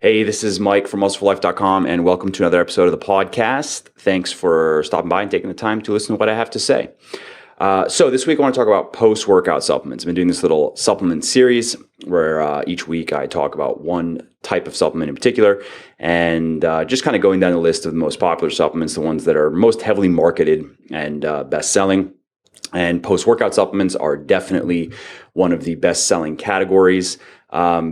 Hey, this is Mike from musclelife.com, and welcome to another episode of the podcast. Thanks for stopping by and taking the time to listen to what I have to say. So this week I want to talk about post-workout supplements. I've been doing this little supplement series where each week I talk about one type of supplement in particular, and just kind of going down the list of the most popular supplements, the ones that are most heavily marketed and best-selling. And post-workout supplements are definitely one of the best-selling categories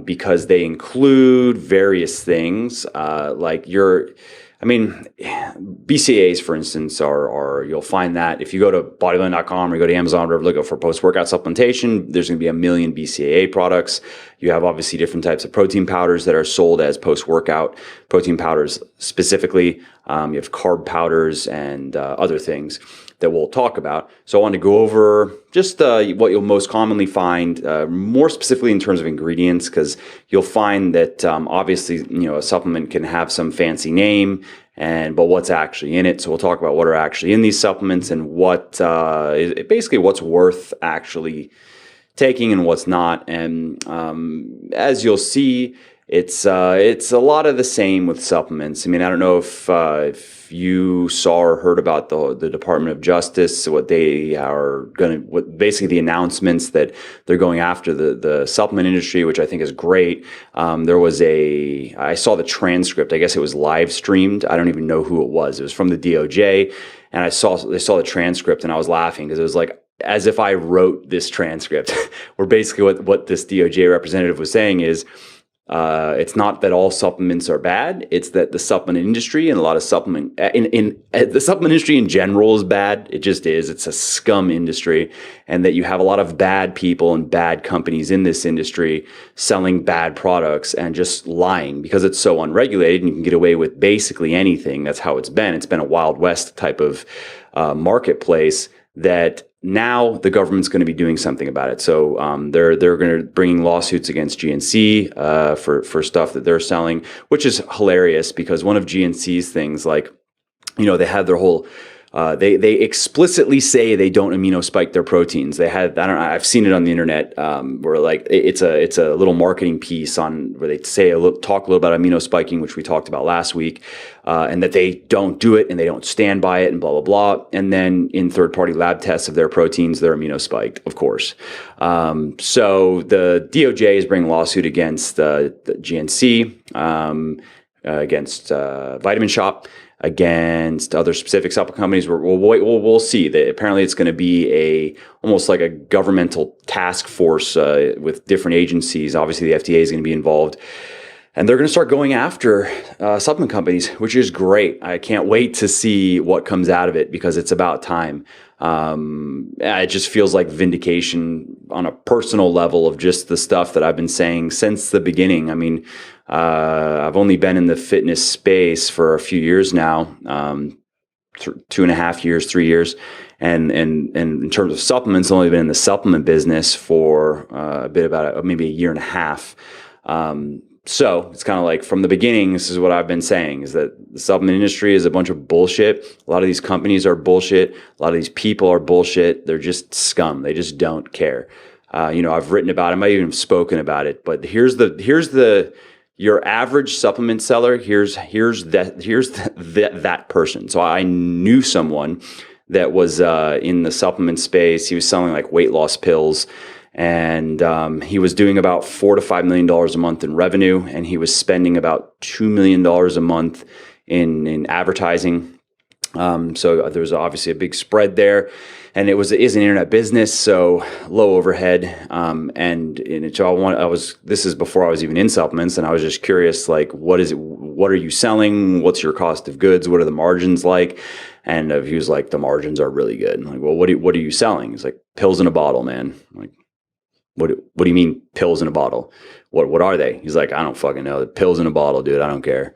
because they include various things BCAAs, for instance, are you'll find that if you go to bodybuilding.com or you go to Amazon or look for post-workout supplementation, there's going to be a million BCAA products. You have obviously different types of protein powders that are sold as post-workout protein powders specifically. You have carb powders and other things that we'll talk about. So I want to go over just what you'll most commonly find, more specifically in terms of ingredients, because you'll find that obviously, a supplement can have some fancy name, but what's actually in it. So we'll talk about what are actually in these supplements and what basically what's worth actually taking and what's not. And as you'll see, it's a lot of the same with supplements. I mean, I don't know if you saw or heard about the Department of Justice, what they are going to, basically the announcements that they're going after the supplement industry, which I think is great. I saw the transcript. I guess it was live streamed. I don't even know who it was. It was from the DOJ, and they saw the transcript, and I was laughing because it was like as if I wrote this transcript, where basically what this DOJ representative was saying is, it's not that all supplements are bad. It's that the supplement industry and a lot of the supplement industry in general is bad. It just is. It's a scum industry, and that you have a lot of bad people and bad companies in this industry selling bad products and just lying because it's so unregulated and you can get away with basically anything. That's how it's been. It's been a Wild West type of marketplace that now the government's going to be doing something about it. So they're going to bring lawsuits against GNC for stuff that they're selling, which is hilarious because one of GNC's things, they have their whole they explicitly say they don't amino spike their proteins. I've seen it on the internet where it's a little marketing piece on where they talk a little about amino spiking, which we talked about last week, and that they don't do it and they don't stand by it and blah, blah, blah. And then in third-party lab tests of their proteins, they're amino spiked, of course. So the DOJ is bringing a lawsuit against the GNC, against Vitamin Shoppe, against other specific supplement companies. We'll see. That apparently it's going to be almost like a governmental task force with different agencies. Obviously, the FDA is going to be involved, and they're going to start going after supplement companies, which is great. I can't wait to see what comes out of it because it's about time. It just feels like vindication on a personal level of just the stuff that I've been saying since the beginning. I mean, I've only been in the fitness space for a few years now, 2.5 years, 3 years. And in terms of supplements, I've only been in the supplement business for maybe a year and a half. So it's kind of like from the beginning, this is what I've been saying, is that the supplement industry is a bunch of bullshit. A lot of these companies are bullshit. A lot of these people are bullshit. They're just scum. They just don't care. I've written about it. I might even have spoken about it, but here's your average supplement seller. Here's that person. So I knew someone that was in the supplement space. He was selling like weight loss pills. And he was doing about $4 to $5 million a month in revenue, and he was spending about $2 million a month in advertising. So there was obviously a big spread there, and it is an internet business, so low overhead. This is before I was even in supplements, and I was just curious, like, what is it? What are you selling? What's your cost of goods? What are the margins like? And he was like, the margins are really good. I'm like, well, what are you selling? He's like, pills in a bottle, man. I'm like, what do you mean pills in a bottle? What are they? He's like, I don't fucking know. The pills in a bottle, dude. I don't care.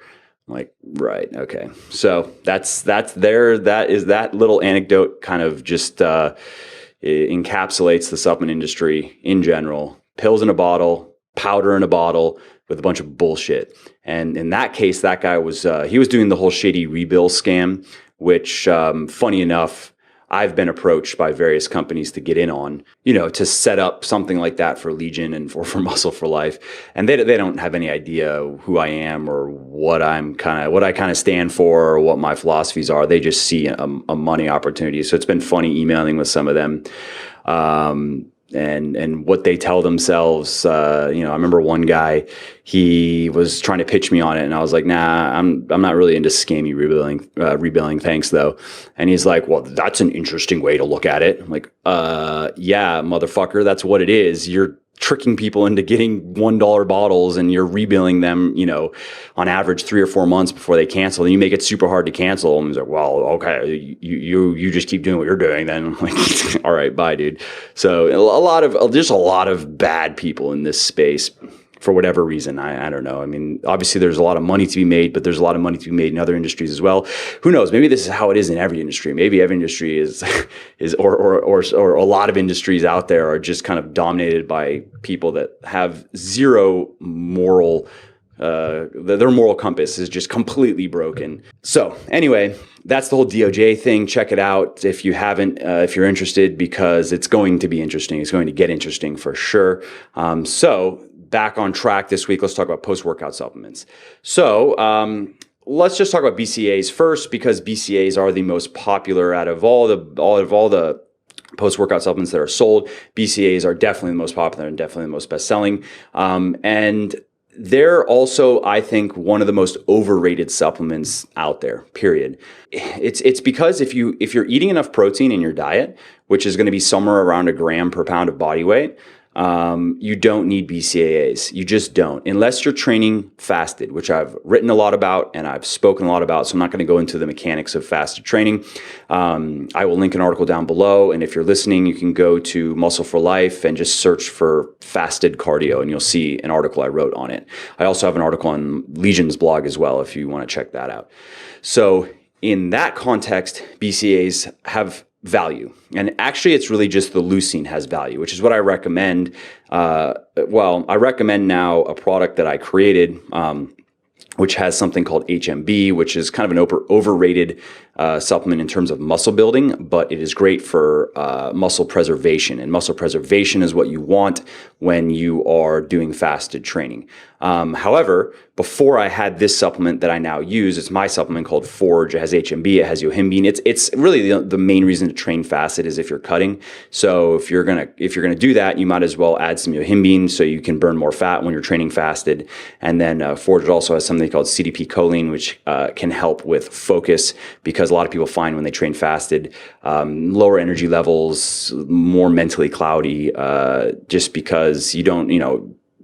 I'm like, right, okay. So that's there. That little anecdote kind of just encapsulates the supplement industry in general. Pills in a bottle, powder in a bottle with a bunch of bullshit. And in that case, that guy was he was doing the whole shady rebill scam, which funny enough, I've been approached by various companies to get in on, you know, to set up something like that for Legion and for Muscle for Life. And they don't have any idea who I am or what I kind of stand for or what my philosophies are. They just see a money opportunity. So it's been funny emailing with some of them. And what they tell themselves, you know, I remember one guy, he was trying to pitch me on it, and I was like, nah, I'm not really into scammy rebilling, thanks though. And he's like, well, that's an interesting way to look at it. I'm like, yeah, motherfucker, that's what it is. You're tricking people into getting $1 bottles and you're rebilling them, you know, on average 3 or 4 months before they cancel. And you make it super hard to cancel. And he's like, well, okay, you just keep doing what you're doing then. I'm like, all right, bye, dude. So there's a lot of bad people in this space for whatever reason. I don't know. I mean, obviously there's a lot of money to be made, but there's a lot of money to be made in other industries as well. Who knows? Maybe this is how it is in every industry. Maybe every industry is or a lot of industries out there are just kind of dominated by people that have zero moral, their moral compass is just completely broken. So anyway, that's the whole DOJ thing. Check it out if you haven't, if you're interested, because it's going to be interesting. It's going to get interesting for sure. So back on track this week, let's talk about post-workout supplements. So let's just talk about BCAAs first, because BCAAs are the most popular out of all the post-workout supplements that are sold. BCAAs are definitely the most popular and definitely the most best-selling. And they're also, I think, one of the most overrated supplements out there, period. It's because if you're eating enough protein in your diet, which is going to be somewhere around 1 gram per pound of body weight, you don't need BCAAs. You just don't, unless you're training fasted, which I've written a lot about and I've spoken a lot about. So I'm not going to go into the mechanics of fasted training. I will link an article down below. And if you're listening, you can go to Muscle for Life and just search for fasted cardio and you'll see an article I wrote on it. I also have an article on Legion's blog as well, if you want to check that out. So in that context, BCAAs have value. And actually, it's really just the leucine has value, which is what I recommend. I recommend now a product that I created, which has something called HMB, which is kind of an overrated supplement in terms of muscle building, but it is great for muscle preservation. And muscle preservation is what you want when you are doing fasted training. However, before I had this supplement that I now use, it's my supplement called Forge. It has HMB, it has yohimbine. It's really the main reason to train fasted is if you're cutting. So if you're gonna do that, you might as well add some yohimbine so you can burn more fat when you're training fasted. And then Forge also has something called CDP choline, which can help with focus, because a lot of people find when they train fasted, lower energy levels, more mentally cloudy, just because you don't,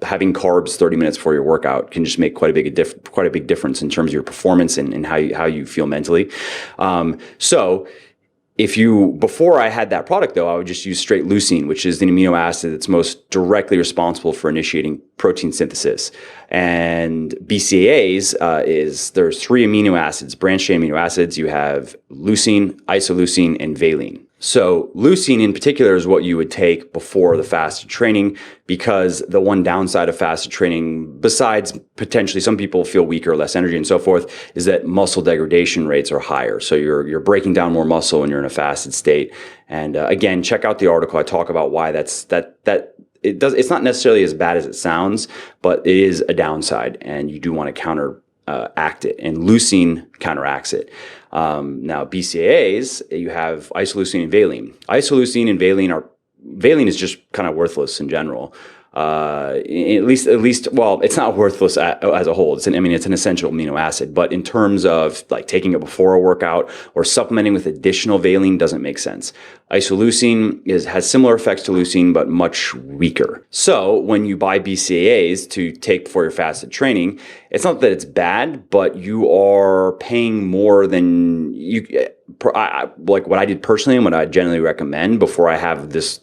having carbs 30 minutes before your workout can just make quite a big difference in terms of your performance and how you feel mentally. So before I had that product though, I would just use straight leucine, which is the amino acid that's most directly responsible for initiating protein synthesis. And BCAAs there's 3 amino acids, branched chain amino acids. You have leucine, isoleucine, and valine. So leucine in particular is what you would take before the fasted training, because the one downside of fasted training, besides potentially some people feel weaker, less energy and so forth, is that muscle degradation rates are higher. So you're breaking down more muscle when you're in a fasted state. And again, check out the article. I talk about why it's not necessarily as bad as it sounds, but it is a downside, and you do want to counteract it, and leucine counteracts it. Now BCAAs, you have isoleucine and valine. Isoleucine and valine is just kind of worthless in general. At least, well, it's not worthless as a whole. It's an essential amino acid, but in terms of like taking it before a workout or supplementing with additional valine doesn't make sense. Isoleucine has similar effects to leucine, but much weaker. So when you buy BCAAs to take before your fasted training, it's not that it's bad, but you are paying more than like what I did personally and what I generally recommend before I have this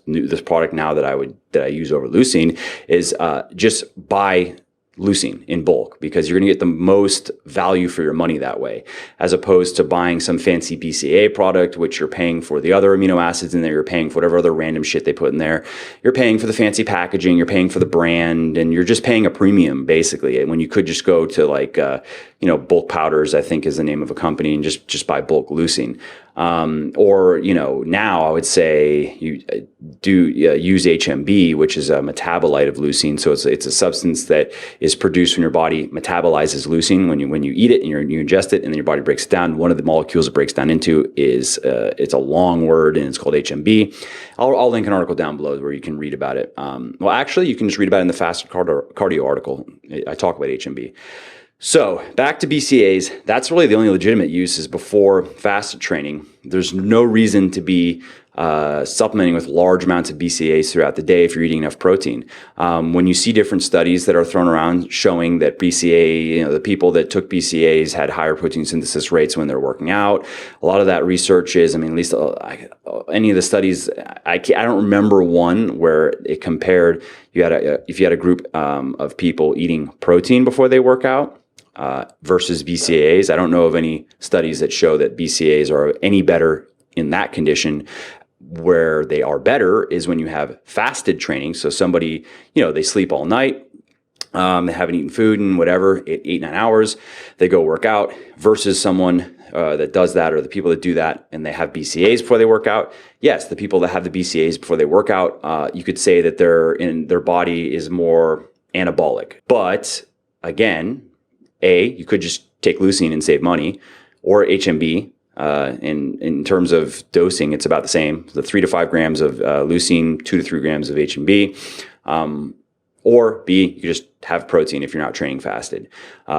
product now that I use over leucine is just buy leucine in bulk, because you're going to get the most value for your money that way, as opposed to buying some fancy BCAA product, which you're paying for the other amino acids in there, you're paying for whatever other random shit they put in there, you're paying for the fancy packaging, you're paying for the brand, and you're just paying a premium basically. And when you could just go to like bulk powders, I think is the name of a company, and just buy bulk leucine. Or, now I would say you use HMB, which is a metabolite of leucine. So it's a substance that is produced when your body metabolizes leucine when you eat it and you ingest it, and then your body breaks it down. One of the molecules it breaks down into is it's a long word, and it's called HMB. I'll link an article down below where you can read about it. Well, actually, you can just read about it in the Fasted Cardio article. I talk about HMB. So back to BCAAs, that's really the only legitimate use is before fasted training. There's no reason to be supplementing with large amounts of BCAAs throughout the day if you're eating enough protein. When you see different studies that are thrown around showing that BCAA, the people that took BCAAs had higher protein synthesis rates when they're working out, a lot of that research is, at least any of the studies, I don't remember one where it compared, if you had a group of people eating protein before they work out, versus BCAAs. I don't know of any studies that show that BCAAs are any better in that condition. Where they are better is when you have fasted training. So somebody, they sleep all night, they haven't eaten food in whatever, 8-9 hours, they go work out, versus someone that does that, or the people that do that and they have BCAAs before they work out. Yes, the people that have the BCAAs before they work out, you could say that their body is more anabolic. But again, you could just take leucine and save money, or HMB. In terms of dosing, it's about the same. The 3 to 5 grams of leucine, 2 to 3 grams of HMB. Or B, you just have protein if you're not training fasted.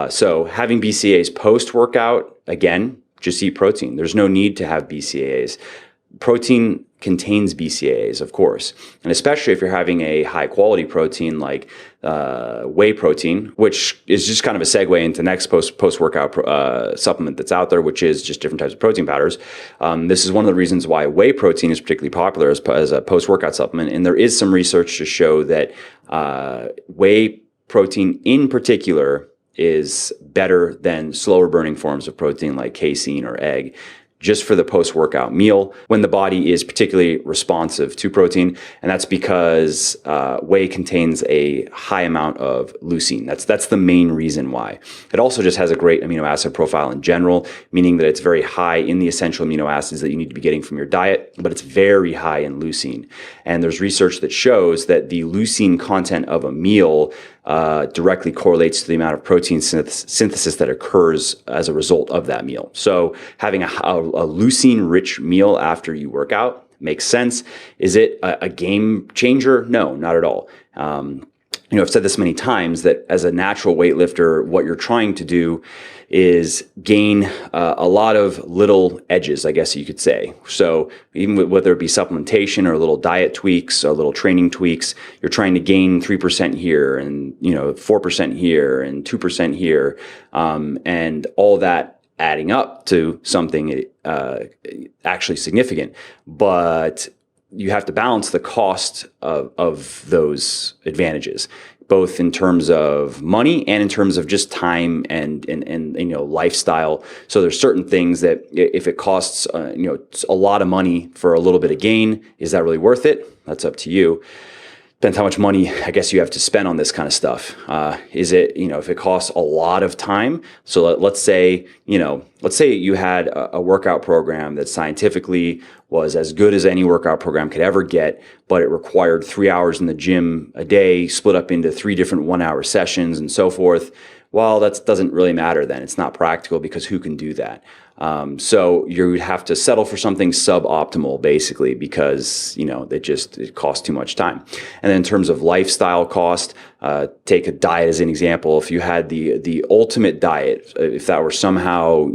So having BCAAs post-workout, again, just eat protein. There's no need to have BCAAs. Protein contains BCAAs, of course, and especially if you're having a high quality protein like whey protein, which is just kind of a segue into the next post-workout supplement that's out there, which is just different types of protein powders. This is one of the reasons why whey protein is particularly popular as a post-workout supplement, and there is some research to show that whey protein in particular is better than slower burning forms of protein like casein or egg, just for the post-workout meal when the body is particularly responsive to protein. And that's because whey contains a high amount of leucine. That's the main reason why. It also just has a great amino acid profile in general, meaning that it's very high in the essential amino acids that you need to be getting from your diet, but it's very high in leucine. And there's research that shows that the leucine content of a meal directly correlates to the amount of protein synthesis that occurs as a result of that meal. So having a leucine-rich meal after you work out makes sense. Is it a game changer? No, not at all. I've said this many times that as a natural weightlifter, what you're trying to do is gain a lot of little edges, I guess you could say. So even whether it be supplementation or little diet tweaks or little training tweaks, you're trying to gain 3% here and 4% here and 2% here, and all that adding up to something actually significant. But you have to balance the cost of those advantages, both in terms of money and in terms of just time and lifestyle. So there's certain things that if it costs a lot of money for a little bit of gain, is that really worth it? That's up to you. Depends how much money I guess you have to spend on this kind of stuff. Is it, if it costs a lot of time? So let's say you had a workout program that scientifically was as good as any workout program could ever get, but it required 3 hours in the gym a day, split up into 3 different 1-hour sessions and so forth. Well, that doesn't really matter then. It's not practical because who can do that? So you would have to settle for something suboptimal basically because, it costs too much time. And then in terms of lifestyle cost, take a diet as an example. If you had the ultimate diet, if that were somehow,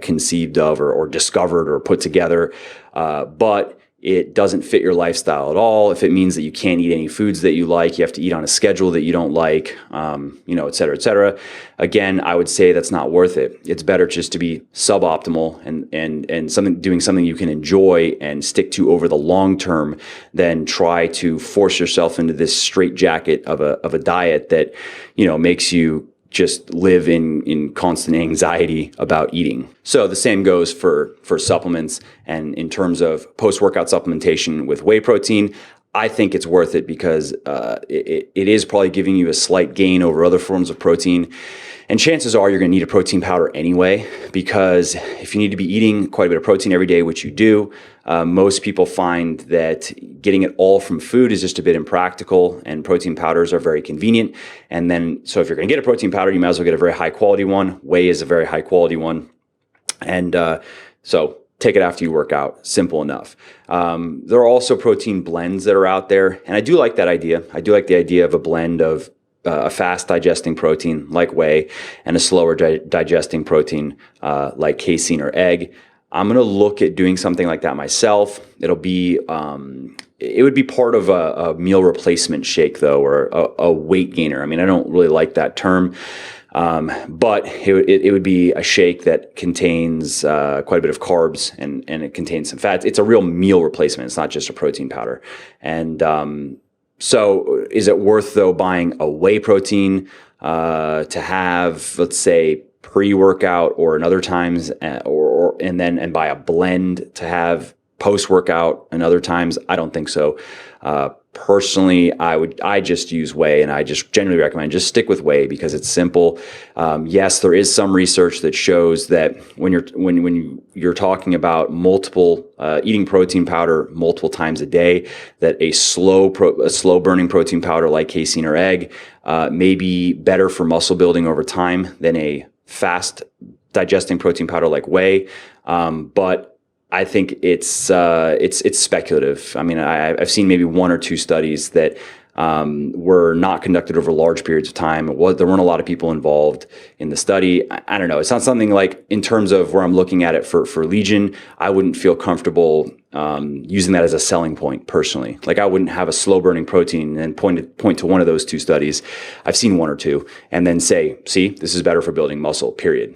conceived of or discovered or put together, but it doesn't fit your lifestyle at all. If it means that you can't eat any foods that you like, you have to eat on a schedule that you don't like, et cetera, et cetera. Again, I would say that's not worth it. It's better just to be suboptimal and doing something you can enjoy and stick to over the long term than try to force yourself into this straitjacket of a diet that, makes you just live in constant anxiety about eating. So the same goes for supplements. And in terms of post-workout supplementation with whey protein, I think it's worth it because it is probably giving you a slight gain over other forms of protein. And chances are you're going to need a protein powder anyway, because if you need to be eating quite a bit of protein every day, which you do, most people find that getting it all from food is just a bit impractical, and protein powders are very convenient. And then, so if you're going to get a protein powder, you might as well get a very high quality one. Whey is a very high quality one. And so take it after you work out. Simple enough. There are also protein blends that are out there, and I do like that idea. I do like the idea of a blend of a fast digesting protein like whey and a slower digesting protein like casein or egg. I'm going to look at doing something like that myself. It'll be it would be part of a meal replacement shake though, or a weight gainer. I mean, I don't really like that term. But it would be a shake that contains quite a bit of carbs and it contains some fats. It's a real meal replacement. It's not just a protein powder. And so is it worth, though, buying a whey protein to have, let's say, pre-workout or in other times, and buy a blend to have post-workout and other times? I don't think so. Personally, I just use whey, and I just generally recommend just stick with whey because it's simple. Yes, there is some research that shows that when you're talking about eating protein powder multiple times a day, that a slow burning protein powder like casein or egg may be better for muscle building over time than a fast digesting protein powder like whey. But I think it's speculative. I mean, I've seen maybe one or two studies that were not conducted over large periods of time. There weren't a lot of people involved in the study. I don't know. It's not something like, in terms of where I'm looking at it for Legion, I wouldn't feel comfortable using that as a selling point personally. Like, I wouldn't have a slow burning protein and point to one of those two studies. I've seen one or two and then say, see, this is better for building muscle, period.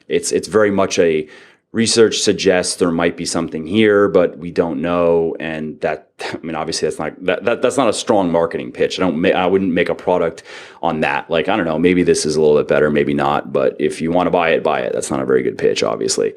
It's very much a research suggests there might be something here, but we don't know. And that, I mean, obviously that's not a strong marketing pitch. I wouldn't make a product on that. Like, I don't know, maybe this is a little bit better, maybe not. But if you want to buy it, buy it. That's not a very good pitch, obviously.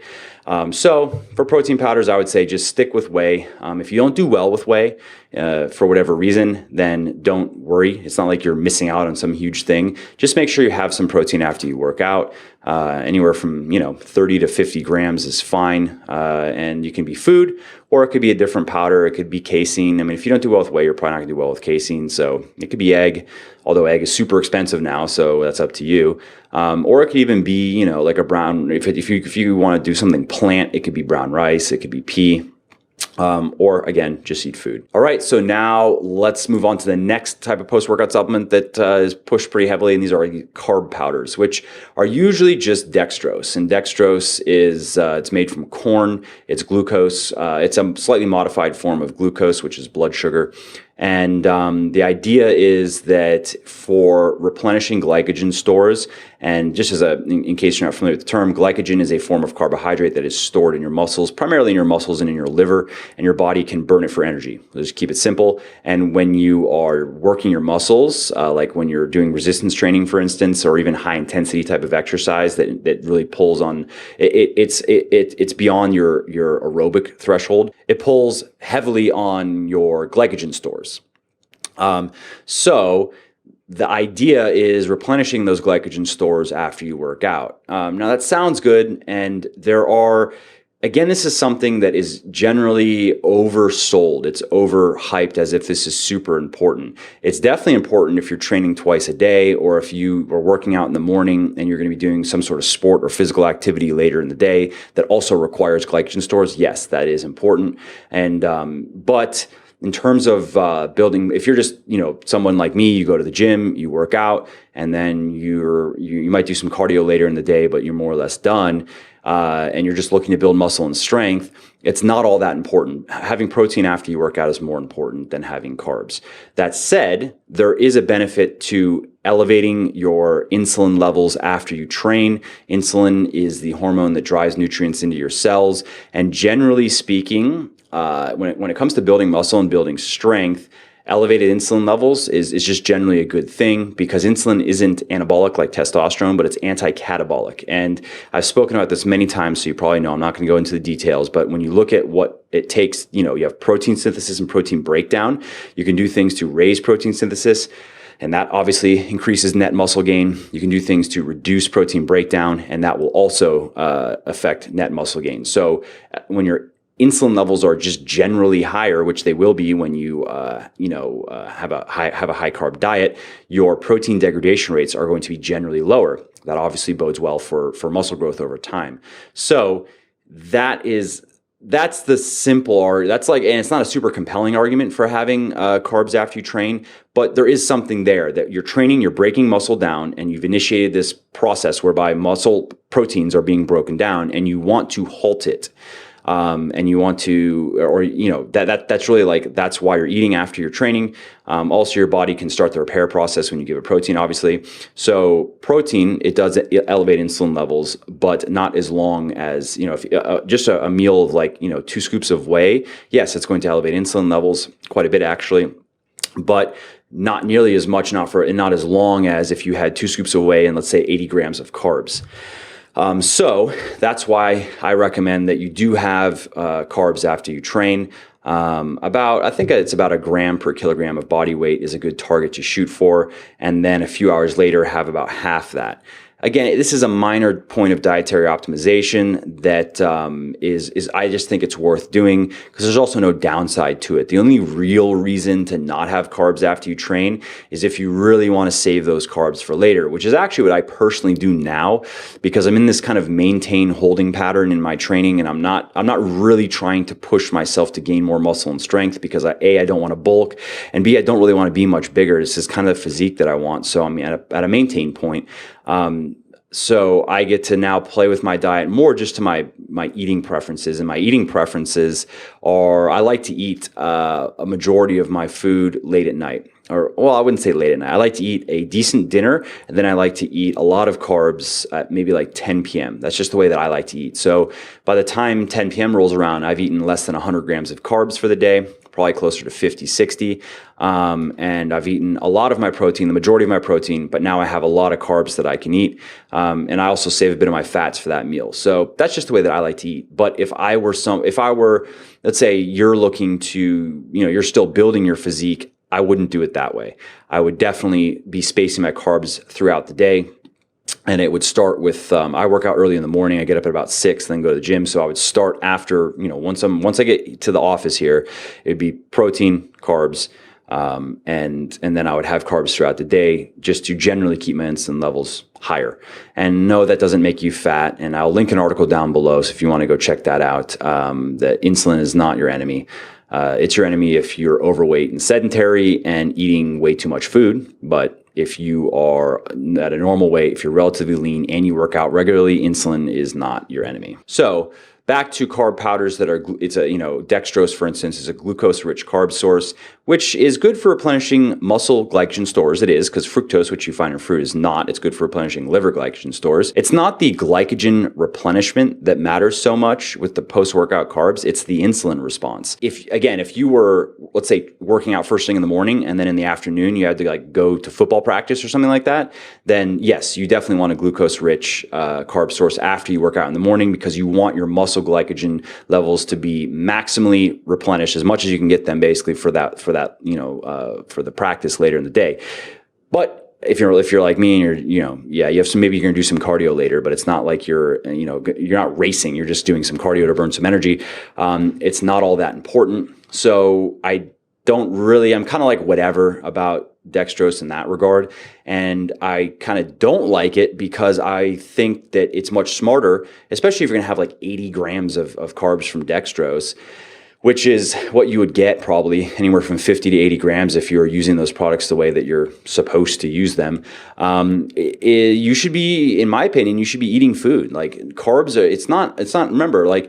So for protein powders, I would say just stick with whey. If you don't do well with whey for whatever reason, then don't worry. It's not like you're missing out on some huge thing. Just make sure you have some protein after you work out. Anywhere from 30 to 50 grams is fine, and you can be food, or it could be a different powder. It could be casein. I mean, if you don't do well with whey, you're probably not going to do well with casein. So it could be egg, although egg is super expensive now, so that's up to you. Or it could even be like a brown. If you want to do something plant, it could be brown rice. It could be pea. Or again, just eat food. All right, so now let's move on to the next type of post-workout supplement that is pushed pretty heavily, and these are carb powders, which are usually just dextrose. And dextrose is it's made from corn. It's glucose. It's a slightly modified form of glucose, which is blood sugar. And the idea is that for replenishing glycogen stores, and just as in case you're not familiar with the term, glycogen is a form of carbohydrate that is stored in your muscles, primarily in your muscles and in your liver, and your body can burn it for energy. Just keep it simple. And when you are working your muscles, like when you're doing resistance training, for instance, or even high intensity type of exercise that really pulls on, it's beyond your aerobic threshold. It pulls heavily on your glycogen stores. So the idea is replenishing those glycogen stores after you work out. Now that sounds good, and this is something that is generally oversold. It's overhyped as if this is super important. It's definitely important if you're training twice a day, or if you are working out in the morning and you're going to be doing some sort of sport or physical activity later in the day that also requires glycogen stores. Yes, that is important. And but in terms of building, if you're just someone like me, you go to the gym, you work out, and then you might do some cardio later in the day, but you're more or less done, and you're just looking to build muscle and strength, it's not all that important. Having protein after you work out is more important than having carbs. That said, there is a benefit to elevating your insulin levels after you train. Insulin is the hormone that drives nutrients into your cells, and generally speaking, when it comes to building muscle and building strength, elevated insulin levels is just generally a good thing, because insulin isn't anabolic like testosterone, but it's anti-catabolic. And I've spoken about this many times, so you probably know. I'm not going to go into the details, but when you look at what it takes, you have protein synthesis and protein breakdown. You can do things to raise protein synthesis, and that obviously increases net muscle gain. You can do things to reduce protein breakdown, and that will also affect net muscle gain. So when your insulin levels are just generally higher, which they will be when you have a high carb diet, your protein degradation rates are going to be generally lower. That obviously bodes well for muscle growth over time. So that's the simple argument. That's and it's not a super compelling argument for having carbs after you train, but there is something there that you're training, you're breaking muscle down, and you've initiated this process whereby muscle proteins are being broken down, and you want to halt it. And you want to, that's really that's why you're eating after your training. Also, your body can start the repair process when you give it protein, obviously. So protein, it does elevate insulin levels, but not as long as, if just a meal of 2 scoops of whey, yes, it's going to elevate insulin levels quite a bit actually, but not nearly as much, not as long as if you had 2 scoops of whey and let's say 80 grams of carbs. So that's why I recommend that you do have carbs after you train. I think it's about 1 gram per kilogram of body weight is a good target to shoot for, and then a few hours later have about half that. Again, this is a minor point of dietary optimization that is I just think it's worth doing, because there's also no downside to it. The only real reason to not have carbs after you train is if you really want to save those carbs for later, which is actually what I personally do now, because I'm in this kind of maintain holding pattern in my training, and I'm not really trying to push myself to gain more muscle and strength, because I don't want to bulk, and B, I don't really want to be much bigger. This is kind of the physique that I want. So I'm at a maintain point. So I get to now play with my diet more just to my eating preferences. And my eating preferences are, I like to eat a majority of my food late at night. Or, well, I wouldn't say late at night. I like to eat a decent dinner, and then I like to eat a lot of carbs at maybe 10 p.m. That's just the way that I like to eat. So by the time 10 p.m. rolls around, I've eaten less than 100 grams of carbs for the day, probably closer to 50, 60. And I've eaten a lot of my protein, the majority of my protein, but now I have a lot of carbs that I can eat. And I also save a bit of my fats for that meal. So that's just the way that I like to eat. But if I were, let's say you're looking to, you're still building your physique, I wouldn't do it that way. I would definitely be spacing my carbs throughout the day. And it would start with, I work out early in the morning. I get up at about 6, then go to the gym. So I would start after, once I get to the office here, it'd be protein, carbs, and then I would have carbs throughout the day just to generally keep my insulin levels higher. And no, that doesn't make you fat. And I'll link an article down below. So if you want to go check that out, that insulin is not your enemy. It's your enemy if you're overweight and sedentary and eating way too much food. But if you are at a normal weight, if you're relatively lean and you work out regularly, insulin is not your enemy. So back to carb powders that are, dextrose, for instance, is a glucose-rich carb source, which is good for replenishing muscle glycogen stores. It is, because fructose, which you find in fruit, is not. It's good for replenishing liver glycogen stores. It's not the glycogen replenishment that matters so much with the post-workout carbs. It's the insulin response. If you were, let's say, working out first thing in the morning and then in the afternoon you had to go to football practice or something like that, then yes, you definitely want a glucose-rich carb source after you work out in the morning, because you want your muscle glycogen levels to be maximally replenished as much as you can get them, basically for the practice later in the day. But if you're like me and you have some, maybe you're going to do some cardio later, but it's not like you're not racing, you're just doing some cardio to burn some energy. It's not all that important. So I'm kind of like whatever about dextrose in that regard. And I kind of don't like it because I think that it's much smarter, especially if you're going to have 80 grams of carbs from dextrose, which is what you would get probably anywhere from 50 to 80 grams if you're using those products the way that you're supposed to use them. You should be, in my opinion, you should be eating food. Carbs are, remember,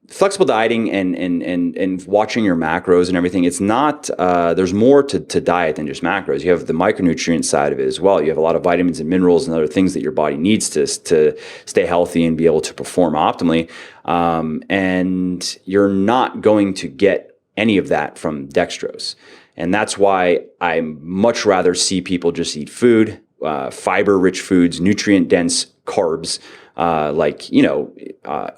flexible dieting and watching your macros and everything, it's not, there's more to diet than just macros. You have the micronutrient side of it as well. You have a lot of vitamins and minerals and other things that your body needs to stay healthy and be able to perform optimally. And you're not going to get any of that from dextrose. And that's why I much rather see people just eat food, fiber-rich foods, nutrient-dense carbs.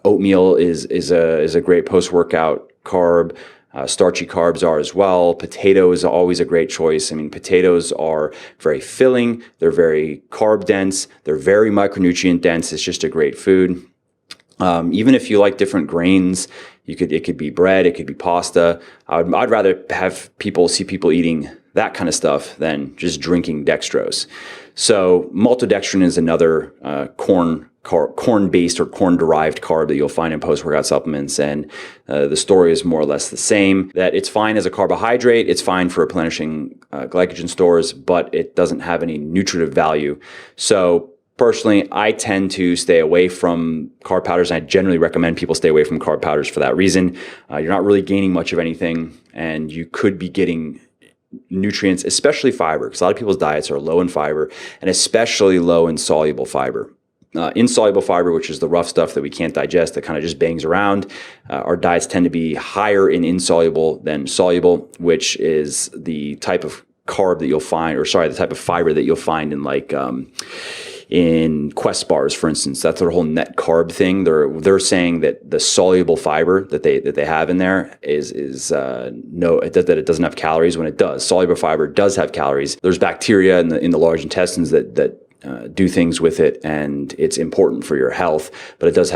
Oatmeal is a great post-workout carb. Starchy carbs are as well. Potato is always a great choice. I mean, potatoes are very filling. They're very carb dense. They're very micronutrient dense. It's just a great food. Even if you like different grains, it could be bread, it could be pasta. I'd rather see people eating that kind of stuff than just drinking dextrose. So maltodextrin is another corn-based or corn-derived carb that you'll find in post-workout supplements, and the story is more or less the same, that it's fine as a carbohydrate, it's fine for replenishing glycogen stores, but it doesn't have any nutritive value. So personally, I tend to stay away from carb powders, and I generally recommend people stay away from carb powders for that reason. You're not really gaining much of anything, and you could be getting nutrients, especially fiber, because a lot of people's diets are low in fiber and especially low in soluble fiber. Insoluble fiber, which is the rough stuff that we can't digest, that kind of just bangs around. Our diets tend to be higher in insoluble than soluble, which is the type of carb that you'll find, the type of fiber that you'll find in in Quest bars, for instance. That's their whole net carb thing. They're saying that the soluble fiber that they have in there that it doesn't have calories, when it does. Soluble fiber does have calories. There's bacteria in the large intestines that do things with it, and it's important for your health, but it does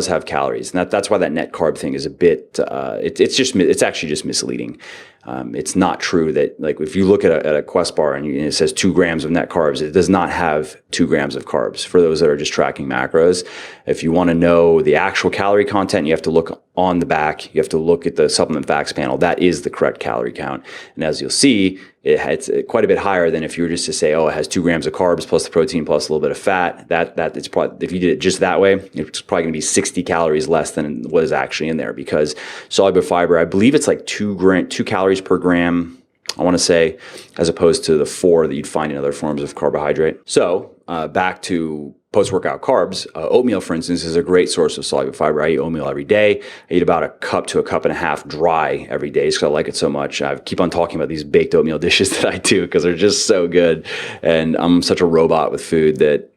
have calories, and that's why that net carb thing is a bit it's actually just misleading. It's not true that, like, if you look at a Quest bar and it says 2 grams of net carbs, it does not have 2 grams of carbs. For those that are just tracking macros, if you want to know the actual calorie content, you have to look on the back. You have to look at the supplement facts panel. That is the correct calorie count. And as you'll see, it's quite a bit higher than if you were just to say, oh, it has 2 grams of carbs plus the protein plus a little bit of fat. That it's probably, if you did it just that way, it's probably going to be 60 calories less than what is actually in there, because soluble fiber, I believe it's like 2 calories per gram, I want to say, as opposed to the 4 that you'd find in other forms of carbohydrate. So back to post-workout carbs. Oatmeal, for instance, is a great source of soluble fiber. I eat oatmeal every day. I eat about a cup to a cup and a half dry every day because I like it so much. I keep on talking about these baked oatmeal dishes that I do because they're just so good. And I'm such a robot with food that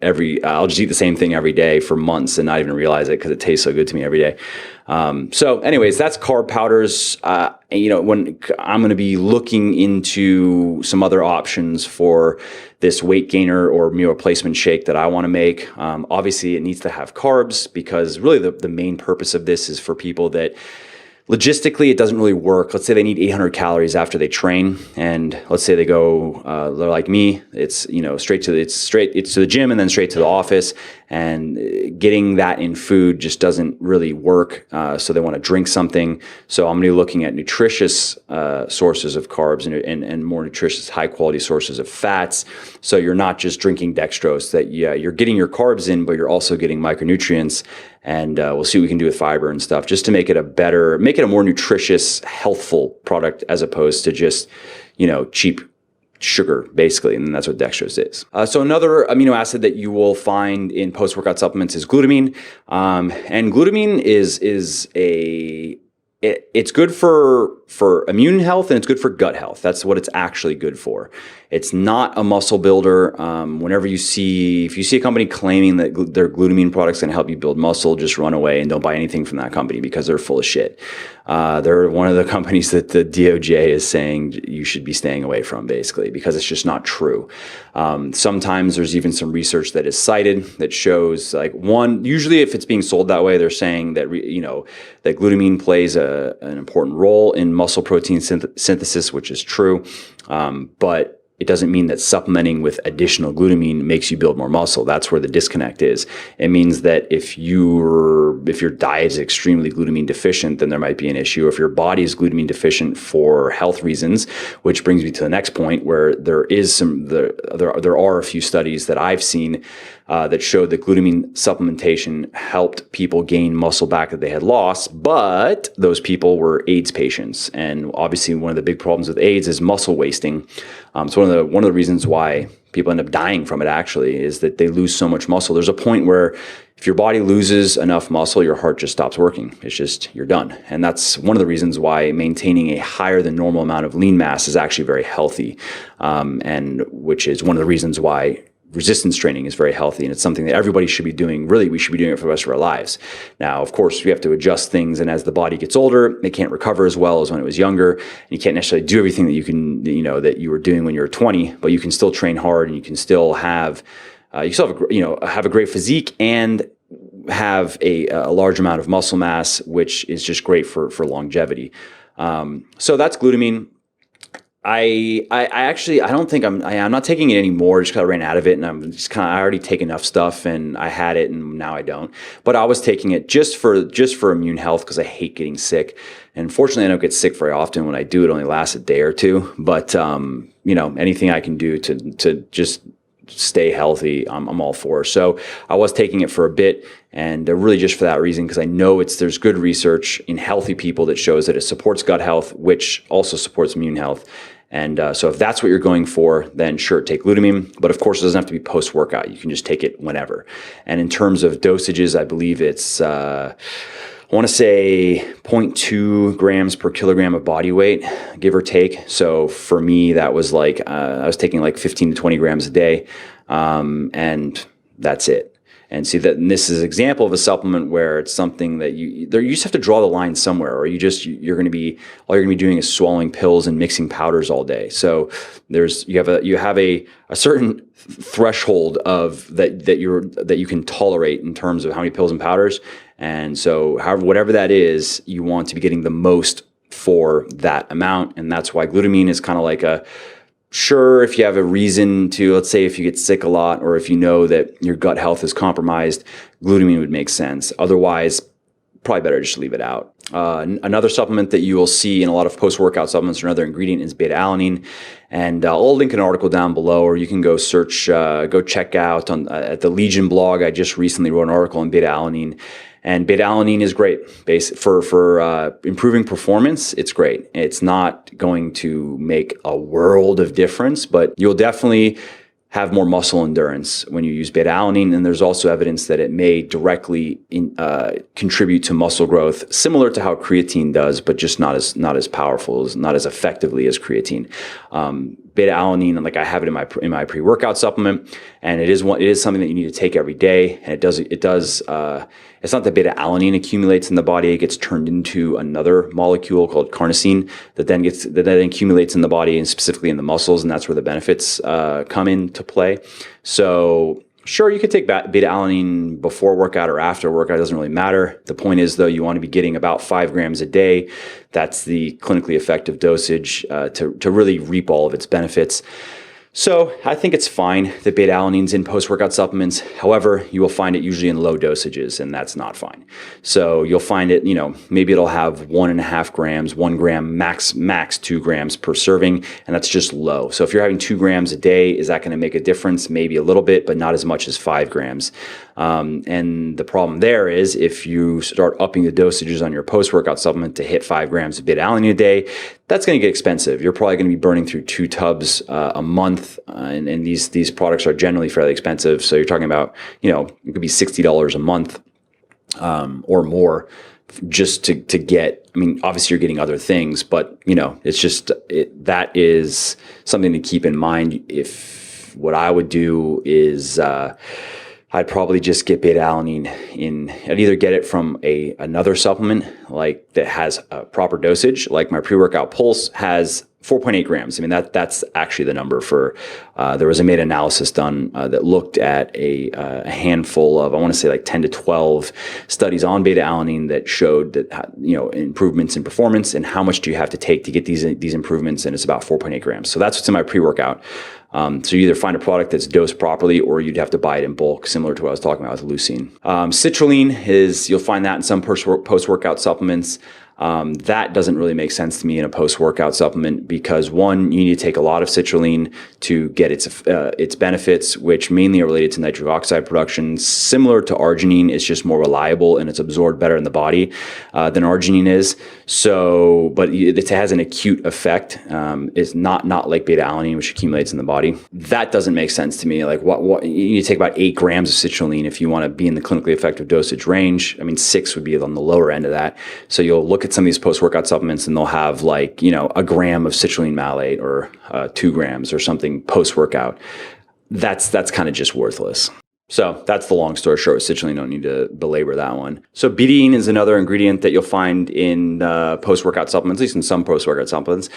I'll just eat the same thing every day for months and not even realize it because it tastes so good to me every day. So anyways, that's carb powders. When I'm going to be looking into some other options for this weight gainer or meal replacement shake that I want to make. Obviously it needs to have carbs, because really the main purpose of this is for people that logistically it doesn't really work. Let's say they need 800 calories after they train, and let's say they go, they're like me, it's straight to the gym and then straight to the office, and getting that in food just doesn't really work. So they want to drink something. So I'm going to be looking at nutritious sources of carbs and more nutritious, high quality sources of fats. So you're not just drinking dextrose, that you're getting your carbs in, but you're also getting micronutrients. And we'll see what we can do with fiber and stuff, just to make it a more nutritious, healthful product, as opposed to just, cheap sugar, basically. And that's what dextrose is. So another amino acid that you will find in post-workout supplements is glutamine. And glutamine it's good for immune health, and it's good for gut health. That's what it's actually good for. It's not a muscle builder. If you see a company claiming that their glutamine product's going to help you build muscle, just run away and don't buy anything from that company, because they're full of shit. They're one of the companies that the DOJ is saying you should be staying away from, basically, because it's just not true. Sometimes there's even some research that is cited that shows, usually if it's being sold that way, they're saying that that glutamine plays an important role in muscle protein synthesis, which is true, but it doesn't mean that supplementing with additional glutamine makes you build more muscle. That's where the disconnect is. It means that if your diet is extremely glutamine deficient, then there might be an issue. If your body is glutamine deficient for health reasons, which brings me to the next point, where there are a few studies that I've seen that showed that glutamine supplementation helped people gain muscle back that they had lost, but those people were AIDS patients. And obviously one of the big problems with AIDS is muscle wasting. So one of the reasons why people end up dying from it actually is that they lose so much muscle. There's a point where if your body loses enough muscle, your heart just stops working. It's just, you're done. And that's one of the reasons why maintaining a higher than normal amount of lean mass is actually very healthy. And which is one of the reasons why resistance training is very healthy, and it's something that everybody should be doing. Really, we should be doing it for the rest of our lives. Now, of course, we have to adjust things, and as the body gets older, it can't recover as well as when it was younger. And you can't necessarily do everything that that you were doing when you were 20, but you can still train hard, and you can still have have a great physique and have a large amount of muscle mass, which is just great for longevity. So that's glutamine. I don't think I'm not taking it anymore just because I ran out of it, and I already take enough stuff, and I had it and now I don't. But I was taking it just for immune health because I hate getting sick. And fortunately I don't get sick very often. When I do, it only lasts a day or two. But anything I can do to just stay healthy, I'm all for. So I was taking it for a bit, and really just for that reason, because I know there's good research in healthy people that shows that it supports gut health, which also supports immune health. And so if that's what you're going for, then sure, take glutamine. But of course, it doesn't have to be post-workout. You can just take it whenever. And in terms of dosages, I believe it's, I want to say 0.2 grams per kilogram of body weight, give or take. So for me, that was like, I was taking like 15 to 20 grams a day. And that's it. And see that this is an example of a supplement where it's something that you just have to draw the line somewhere, or you're going to be doing is swallowing pills and mixing powders all day. So you have a certain threshold of that you can tolerate in terms of how many pills and powders. And so whatever that is, you want to be getting the most for that amount. And that's why glutamine is kind of like sure, if you have a reason to, let's say if you get sick a lot, or if you know that your gut health is compromised, glutamine would make sense. Otherwise, probably better just leave it out. Another supplement that you will see in a lot of post-workout supplements, or another ingredient, is beta-alanine. And I'll link an article down below, or you can go search, go check out at the Legion blog. I just recently wrote an article on beta-alanine. And beta-alanine is great for improving performance. It's great. It's not going to make a world of difference, but you'll definitely have more muscle endurance when you use beta-alanine. And there's also evidence that it may directly contribute to muscle growth, similar to how creatine does, but just not as powerful, not as effectively as creatine. Beta-alanine, like I have it in my pre-workout supplement, and it is something that you need to take every day. And it does. It's not that beta-alanine accumulates in the body; it gets turned into another molecule called carnosine that then accumulates in the body, and specifically in the muscles, and that's where the benefits come into play. So sure, you could take beta-alanine before workout or after workout. It doesn't really matter. The point is, though, you want to be getting about 5 grams a day. That's the clinically effective dosage to really reap all of its benefits. So I think it's fine that beta-alanine's in post-workout supplements. However, you will find it usually in low dosages, and that's not fine. So you'll find it, maybe it'll have 1.5 grams, 1 gram, max 2 grams per serving, and that's just low. So if you're having 2 grams a day, is that going to make a difference? Maybe a little bit, but not as much as 5 grams. And the problem there is if you start upping the dosages on your post-workout supplement to hit 5 grams of beta-alanine a day, that's going to get expensive. You're probably going to be burning through 2 tubs a month, and these products are generally fairly expensive. So you're talking about, it could be $60 a month or more just to get. I mean, obviously you're getting other things, but it's just that is something to keep in mind. If what I would do is I'd probably just get beta-alanine I'd either get it from another supplement like that has a proper dosage, like my pre-workout Pulse has 4.8 grams. I mean, that's actually the number for, there was a meta-analysis done that looked at a handful of, I want to say like 10 to 12 studies on beta-alanine that showed that, improvements in performance and how much do you have to take to get these improvements, and it's about 4.8 grams. So that's what's in my pre-workout. So you either find a product that's dosed properly, or you'd have to buy it in bulk, similar to what I was talking about with leucine. Citrulline you'll find that in some post-workout supplements. That doesn't really make sense to me in a post-workout supplement because one, you need to take a lot of citrulline to get its benefits, which mainly are related to nitric oxide production. Similar to arginine, it's just more reliable and it's absorbed better in the body than arginine is. So, but it has an acute effect. It's not like beta-alanine, which accumulates in the body. That doesn't make sense to me. Like what you need to take about 8 grams of citrulline if you want to be in the clinically effective dosage range. I mean, 6 would be on the lower end of that. So you'll look at some of these post-workout supplements and they'll have like, a gram of citrulline malate or 2 grams or something post-workout. That's kind of just worthless. So that's the long story short. Citrulline, don't need to belabor that one. So betaine is another ingredient that you'll find in post-workout supplements, at least in some post-workout supplements.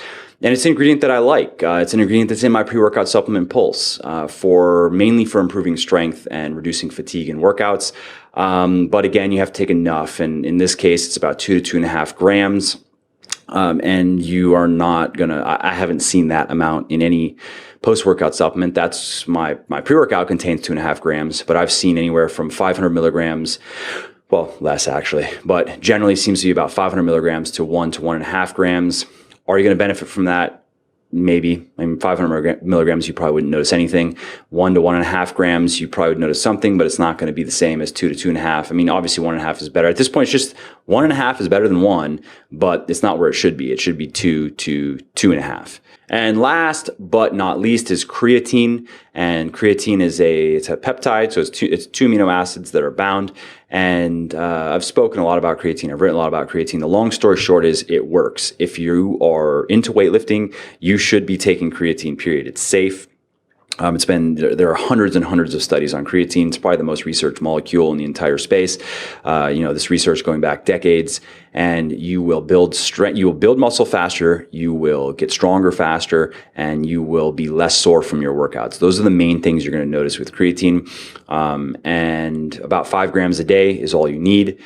And it's an ingredient that I like. It's an ingredient that's in my pre-workout supplement Pulse mainly for improving strength and reducing fatigue in workouts. But again, you have to take enough. And in this case, it's about 2 to 2.5 grams. And you are not I haven't seen that amount in any post-workout supplement. That's my pre-workout contains 2.5 grams, but I've seen anywhere from 500 milligrams, well, less actually, but generally seems to be about 500 milligrams to 1 to 1.5 grams. Are you going to benefit from that? Maybe. I mean, 500 milligrams, you probably wouldn't notice anything. 1 to 1.5 grams, you probably would notice something, but it's not going to be the same as 2 to 2.5. I mean, obviously 1.5 is better. At this point, it's just 1.5 is better than 1, but it's not where it should be. It should be 2 to 2.5. And last but not least is creatine. And creatine is it's a peptide, so it's 2 amino acids that are bound. And I've spoken a lot about creatine. I've written a lot about creatine. The long story short is it works. If you are into weightlifting, you should be taking creatine, period. It's safe. There are hundreds and hundreds of studies on creatine. It's probably the most researched molecule in the entire space. This research going back decades, and you will build strength, you will build muscle faster, you will get stronger faster, and you will be less sore from your workouts. Those are the main things you're going to notice with creatine. And about 5 grams a day is all you need.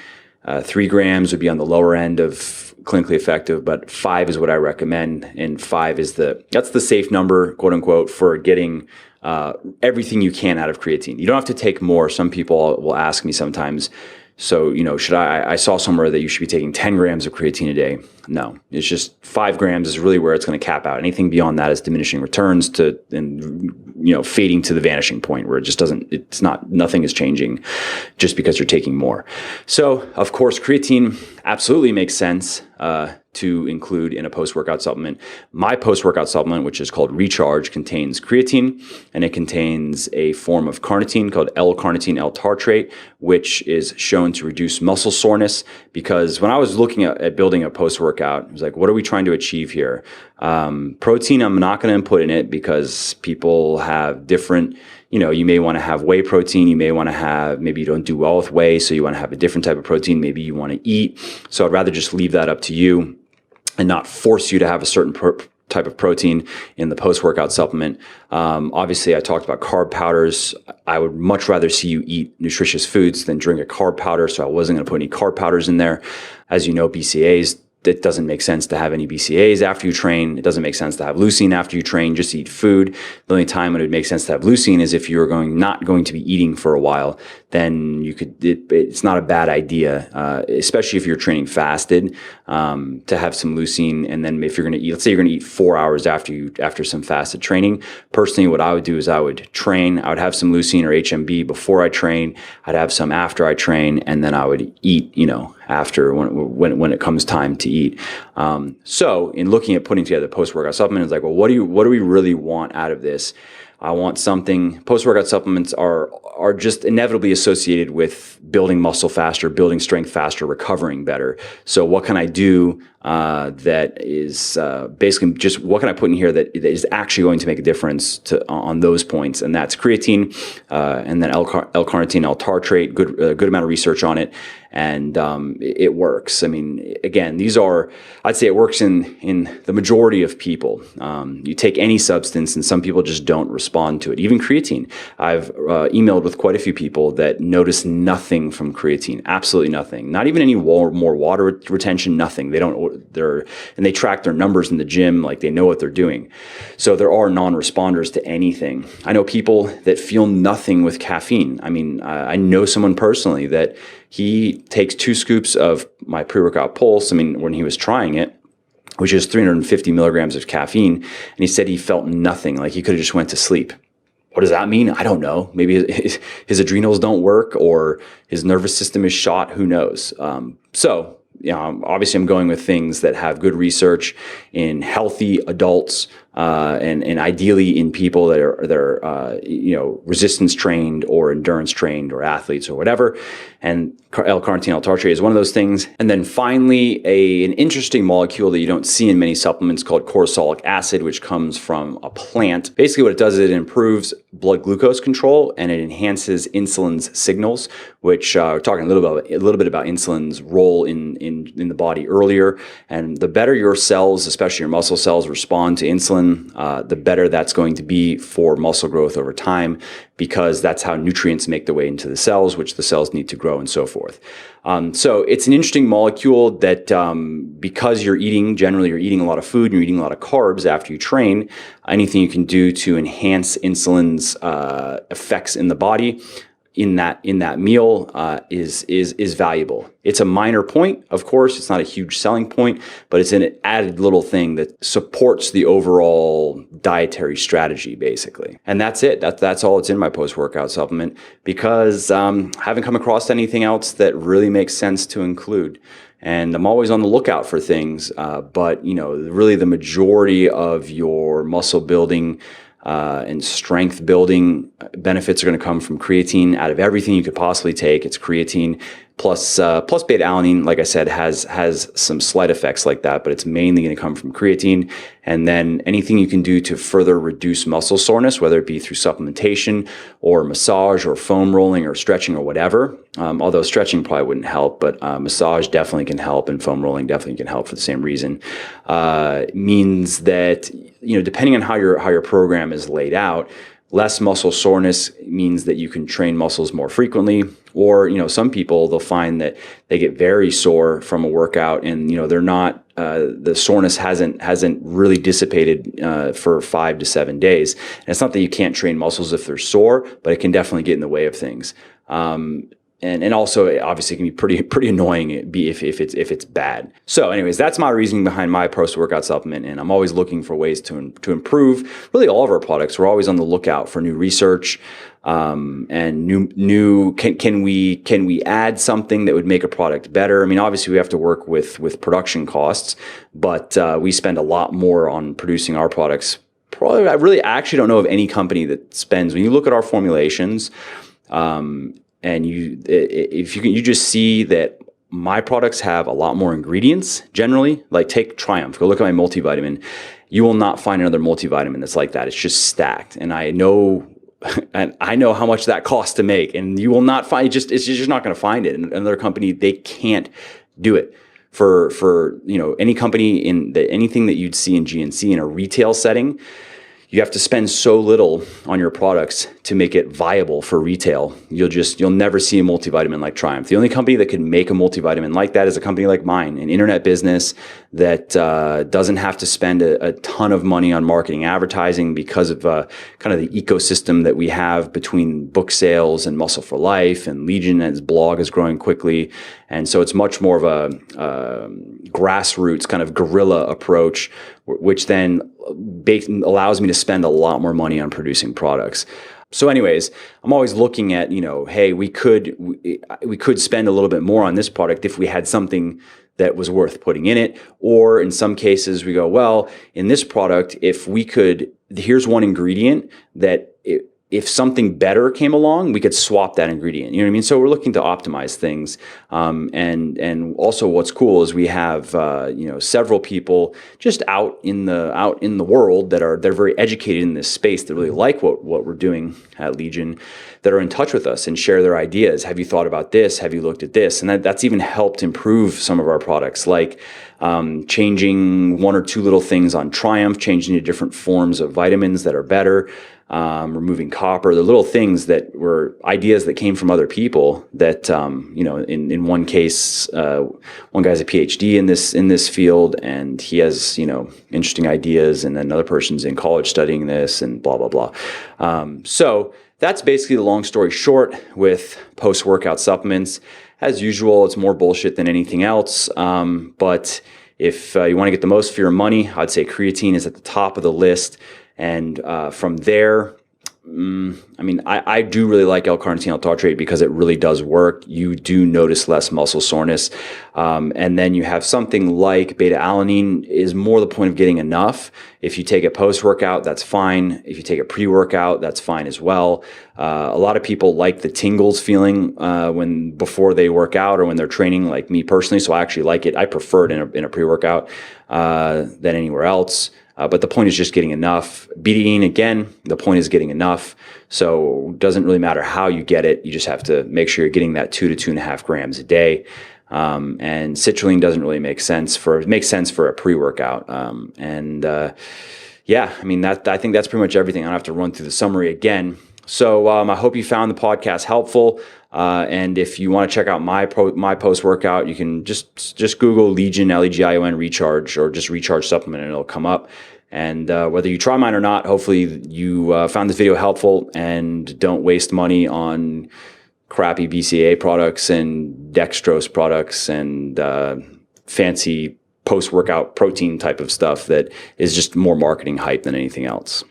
3 grams would be on the lower end of clinically effective, but 5 is what I recommend. And 5 is that's the safe number, quote unquote, for getting everything you can out of creatine. You don't have to take more. Some people will ask me sometimes, so, should I saw somewhere that you should be taking 10 grams of creatine a day. No, it's just 5 grams is really where it's going to cap out. Anything beyond that is diminishing returns fading to the vanishing point where it just nothing is changing just because you're taking more. So, of course, creatine absolutely makes sense to include in a post-workout supplement. My post-workout supplement, which is called Recharge, contains creatine, and it contains a form of carnitine called L-carnitine L-tartrate, which is shown to reduce muscle soreness. Because when I was looking at building a post-workout, I was like, what are we trying to achieve here? Protein, I'm not going to input in it because people have different, you may want to have whey protein. You may want to have, maybe you don't do well with whey, so you want to have a different type of protein. Maybe you want to eat. So I'd rather just leave that up to you and not force you to have a certain type of protein in the post-workout supplement. Obviously, I talked about carb powders. I would much rather see you eat nutritious foods than drink a carb powder, so I wasn't going to put any carb powders in there. As you know, BCAAs, it doesn't make sense to have any BCAAs after you train. It doesn't make sense to have leucine after you train. Just eat food. The only time when it would make sense to have leucine is if you're not going to be eating for a while. Then it's not a bad idea, especially if you're training fasted, to have some leucine. And then if you're going to eat, let's say you're going to eat 4 hours after some fasted training. Personally, what I would do is I would train. I would have some leucine or HMB before I train. I'd have some after I train, and then I would eat, after when it comes time to eat. So in looking at putting together the post-workout supplement, it's like, well, what do we really want out of this? I want something. Post-workout supplements are just inevitably associated with building muscle faster, building strength faster, recovering better. So what can I do that is basically just what can I put in here that is actually going to make a difference on those points? And that's creatine and then L-carnitine L-tartrate. Good amount of research on it, and it works. I mean, again, I'd say it works in the majority of people. You take any substance, and some people just don't respond. respond to it. Even creatine. I've emailed with quite a few people that notice nothing from creatine, absolutely nothing. Not even any more water retention, nothing. And they track their numbers in the gym, like they know what they're doing. So there are non-responders to anything. I know people that feel nothing with caffeine. I mean, I know someone personally that he takes 2 scoops of my pre-workout Pulse. I mean, when he was trying it, which is 350 milligrams of caffeine, and he said he felt nothing, like he could have just went to sleep. What does that mean? I don't know. Maybe his adrenals don't work or his nervous system is shot. Who knows? So, obviously I'm going with things that have good research in healthy adults, and ideally in people that are resistance trained or endurance trained or athletes or whatever. And L-carnitine L-tartrate is one of those things. And then finally, an interesting molecule that you don't see in many supplements called Cortisol Ik Acid, which comes from a plant. Basically what it does is it improves blood glucose control and it enhances insulin's signals, which we're talking a little bit about insulin's role in the body earlier. And the better your cells, especially your muscle cells, respond to insulin, the better that's going to be for muscle growth over time, because that's how nutrients make their way into the cells, which the cells need to grow and so forth. So it's an interesting molecule that because you're eating a lot of food and you're eating a lot of carbs after you train, anything you can do to enhance insulin's effects in the body in that meal is valuable. It's a minor point, of course. It's not a huge selling point, but it's an added little thing that supports the overall dietary strategy, basically. And that's it. That's all that's in my post-workout supplement, because I haven't come across anything else that really makes sense to include. And I'm always on the lookout for things, but really the majority of your muscle building and strength building benefits are going to come from creatine. Out of everything you could possibly take, it's creatine plus beta-alanine. Like I said, has some slight effects like that, but it's mainly going to come from creatine. And then anything you can do to further reduce muscle soreness, whether it be through supplementation or massage or foam rolling or stretching or whatever. Although stretching probably wouldn't help, but massage definitely can help, and foam rolling definitely can help for the same reason. Means that depending on how your program is laid out, less muscle soreness means that you can train muscles more frequently. Or, some people, they'll find that they get very sore from a workout and, they're not, the soreness hasn't really dissipated for 5 to 7 days. And it's not that you can't train muscles if they're sore, but it can definitely get in the way of things. And also, obviously, it can be pretty annoying if it's bad. So, anyways, that's my reasoning behind my post-workout supplement, and I'm always looking for ways to improve. Really, all of our products. We're always on the lookout for new research and new. Can we add something that would make a product better? I mean, obviously, we have to work with production costs, but we spend a lot more on producing our products. Probably, I actually don't know of any company that spends. When you look at our formulations. And you just see that my products have a lot more ingredients generally. Like take Triumph, go look at my multivitamin. You will not find another multivitamin that's like that. It's just stacked. And I know how much that costs to make, and you will not find it's just not going to find it. And another company, they can't do it. For any company anything that you'd see in GNC in a retail setting, you have to spend so little on your products to make it viable for retail. You'll never see a multivitamin like Triumph. The only company that can make a multivitamin like that is a company like mine, an internet business that doesn't have to spend a ton of money on marketing advertising because of kind of the ecosystem that we have between book sales and Muscle for Life and Legion, and his blog is growing quickly. And so it's much more of a grassroots kind of guerrilla approach, which then allows me to spend a lot more money on producing products. So anyways, I'm always looking at, hey, we could spend a little bit more on this product if we had something that was worth putting in it. Or in some cases we go, well, in this product, here's one ingredient that if something better came along, we could swap that ingredient. You know what I mean? So we're looking to optimize things. And also what's cool is we have, several people just out in the world they're very educated in this space that really like what we're doing at Legion, that are in touch with us and share their ideas. Have you thought about this? Have you looked at this? And that's even helped improve some of our products, like changing one or two little things on Triumph, changing to different forms of vitamins that are better. removing copper, the little things that were ideas that came from other people that, in one case, one guy's a PhD in this field, and he has, interesting ideas, and then another person's in college studying this, and blah, blah, blah. So that's basically the long story short with post-workout supplements. As usual, it's more bullshit than anything else. But if you want to get the most for your money, I'd say creatine is at the top of the list. And from there, I do really like L-carnitine L-tartrate because it really does work. You do notice less muscle soreness. And then you have something like beta-alanine is more the point of getting enough. If you take it post-workout, that's fine. If you take it pre-workout, that's fine as well. A lot of people like the tingles feeling before they work out or when they're training, like me personally. So I actually like it. I prefer it in a pre-workout than anywhere else. But the point is just getting enough. Betaine, again, the point is getting enough. So it doesn't really matter how you get it. You just have to make sure you're getting that 2 to 2.5 grams a day. And citrulline doesn't really make sense for a pre-workout. I think that's pretty much everything. I don't have to run through the summary again. So I hope you found the podcast helpful. And if you want to check out my post-workout, you can just Google Legion, Legion recharge, or just recharge supplement, and it'll come up. And whether you try mine or not, hopefully you found this video helpful and don't waste money on crappy BCAA products and dextrose products and fancy post-workout protein type of stuff that is just more marketing hype than anything else.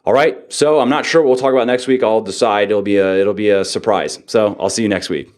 All right, so I'm not sure what we'll talk about next week. I'll decide. It'll be a surprise. So I'll see you next week.